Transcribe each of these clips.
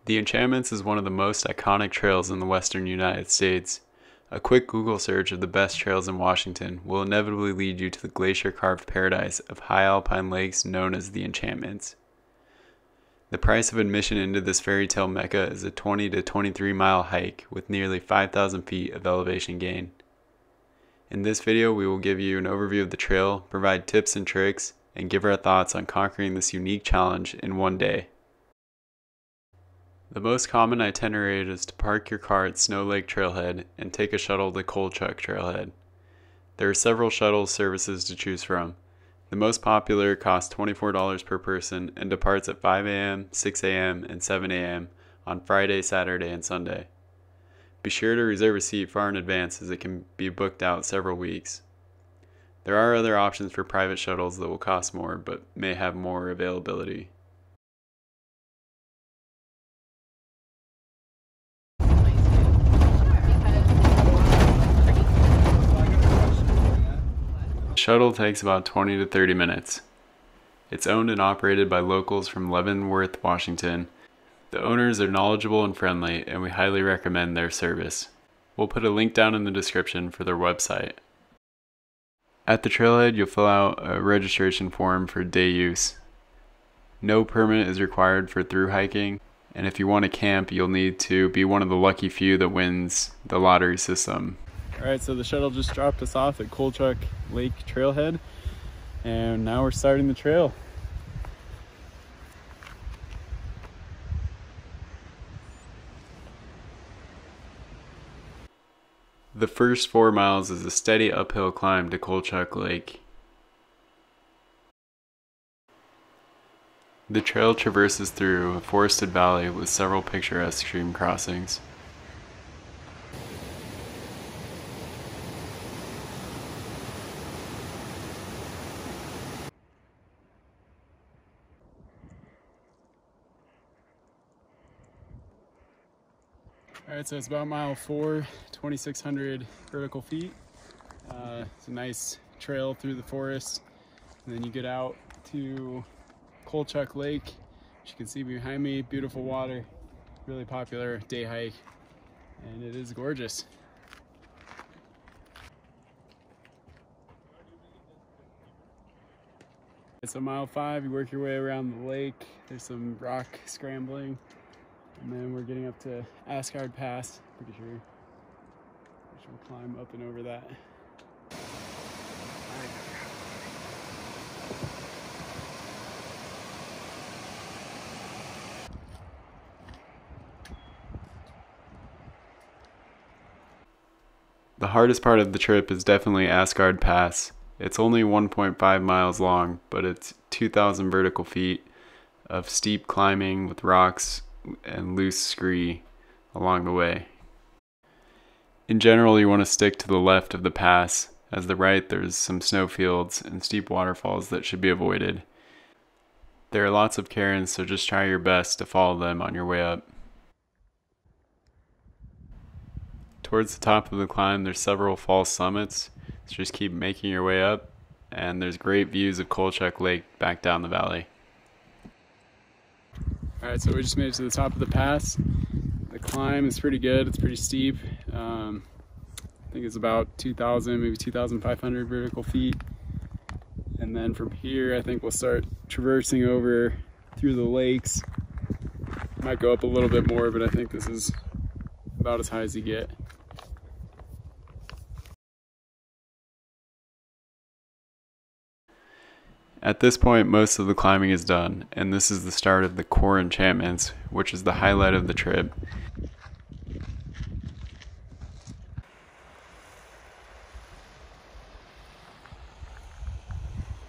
The Enchantments is one of the most iconic trails in the western United States. A quick Google search of the best trails in Washington will inevitably lead you to the glacier-carved paradise of high alpine lakes known as the Enchantments. The price of admission into this fairy tale mecca is a 20 to 23 mile hike with nearly 5,000 feet of elevation gain. In this video, we will give you an overview of the trail, provide tips and tricks, and give our thoughts on conquering this unique challenge in one day. The most common itinerary is to park your car at Snow Lake Trailhead and take a shuttle to COLCHUCK Trailhead. There are several shuttle services to choose from. The most popular costs $24 per person and departs at 5 a.m., 6 a.m., and 7 a.m. on Friday, Saturday, and Sunday. Be sure to reserve a seat far in advance as it can be booked out several weeks. There are other options for private shuttles that will cost more but may have more availability. The shuttle takes about 20 to 30 minutes. It's owned and operated by locals from Leavenworth, Washington. The owners are knowledgeable and friendly, and we highly recommend their service. We'll put a link down in the description for their website. At the trailhead, you'll fill out a registration form for day use. No permit is required for through hiking, and if you want to camp, you'll need to be one of the lucky few that wins the lottery system. Alright, so the shuttle just dropped us off at COLCHUCK Lake Trailhead, and now we're starting the trail. The first 4 miles is a steady uphill climb to COLCHUCK Lake. The trail traverses through a forested valley with several picturesque stream crossings. Alright, so it's about mile 4, 2,600 vertical feet. It's a nice trail through the forest. And then you get out to COLCHUCK Lake, which you can see behind me, beautiful water, really popular day hike, and it is gorgeous. So mile 5, you work your way around the lake. There's some rock scrambling. And then we're getting up to AASGARD Pass, pretty sure. Which we'll climb up and over that. The hardest part of the trip is definitely AASGARD Pass. It's only 1.5 miles long, but it's 2,000 vertical feet of steep climbing with rocks and loose scree along the way. In general, you want to stick to the left of the pass, as the right there's some snowfields and steep waterfalls that should be avoided. There are lots of cairns, so just try your best to follow them on your way up. Towards the top of the climb, there's several false summits, so just keep making your way up, and there's great views of COLCHUCK Lake back down the valley. Alright, so we just made it to the top of the pass. The climb is pretty good, it's pretty steep. I think it's about 2,000, maybe 2,500 vertical feet. And then from here, I think we'll start traversing over through the lakes. Might go up a little bit more, but I think this is about as high as you get. At this point, most of the climbing is done, and this is the start of the core enchantments, which is the highlight of the trip.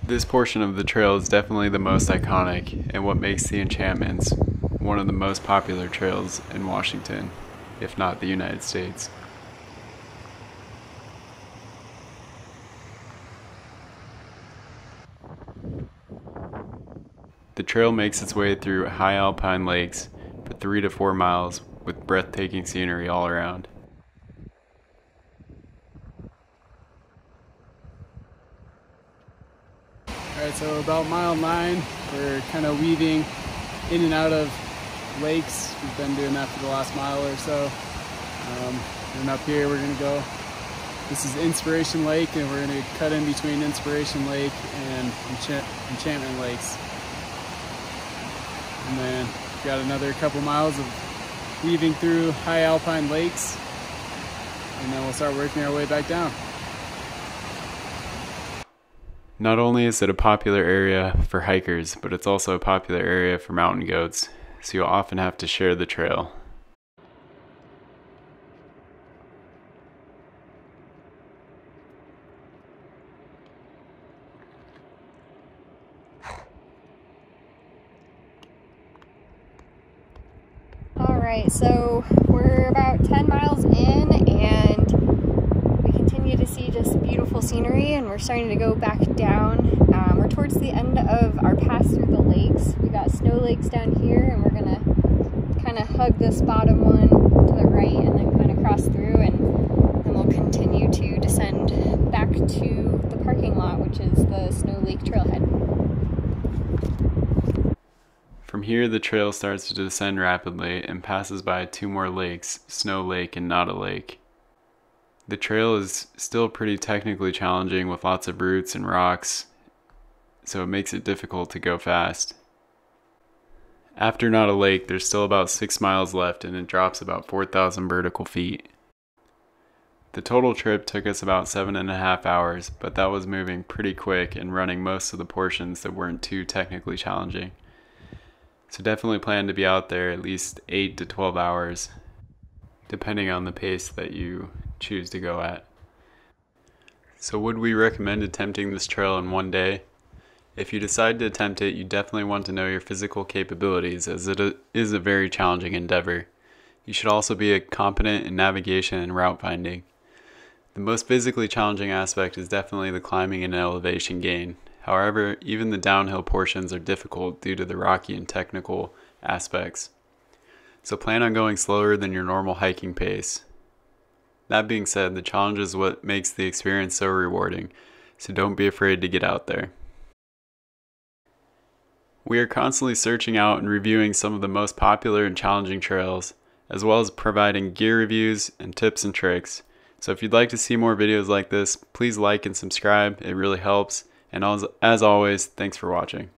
This portion of the trail is definitely the most iconic, and what makes the Enchantments one of the most popular trails in Washington, if not the United States. The trail makes its way through high alpine lakes for 3 to 4 miles with breathtaking scenery all around. Alright, so about mile 9, we're kind of weaving in and out of lakes. We've been doing that for the last mile or so. And up here we're going to go, this is Inspiration Lake, and we're going to cut in between Inspiration Lake and Enchantment Lakes. And then we've got another couple miles of weaving through high alpine lakes, and then we'll start working our way back down. Not only is it a popular area for hikers, but it's also a popular area for mountain goats, so you'll often have to share the trail. Alright, so we're about 10 miles in and we continue to see just beautiful scenery, and we're starting to go back down. We're towards the end of our pass through the lakes. We got snow lakes down here, and we're gonna kind of hug this bottom one to the right and then kind of cross through, and then we'll continue to descend back to the parking lot, which is the Snow Lake Trailhead. From here, the trail starts to descend rapidly and passes by 2 more lakes, Snow Lake and Not a Lake. The trail is still pretty technically challenging with lots of roots and rocks, so it makes it difficult to go fast. After Not a Lake, there's still about 6 miles left, and it drops about 4,000 vertical feet. The total trip took us about 7.5 hours, but that was moving pretty quick and running most of the portions that weren't too technically challenging. So definitely plan to be out there at least 8 to 12 hours, depending on the pace that you choose to go at. So would we recommend attempting this trail in one day? If you decide to attempt it, you definitely want to know your physical capabilities, as it is a very challenging endeavor. You should also be competent in navigation and route finding. The most physically challenging aspect is definitely the climbing and elevation gain. However, even the downhill portions are difficult due to the rocky and technical aspects. So plan on going slower than your normal hiking pace. That being said, the challenge is what makes the experience so rewarding, so don't be afraid to get out there. We are constantly searching out and reviewing some of the most popular and challenging trails, as well as providing gear reviews and tips and tricks. So if you'd like to see more videos like this, please like and subscribe, it really helps. And as always, thanks for watching.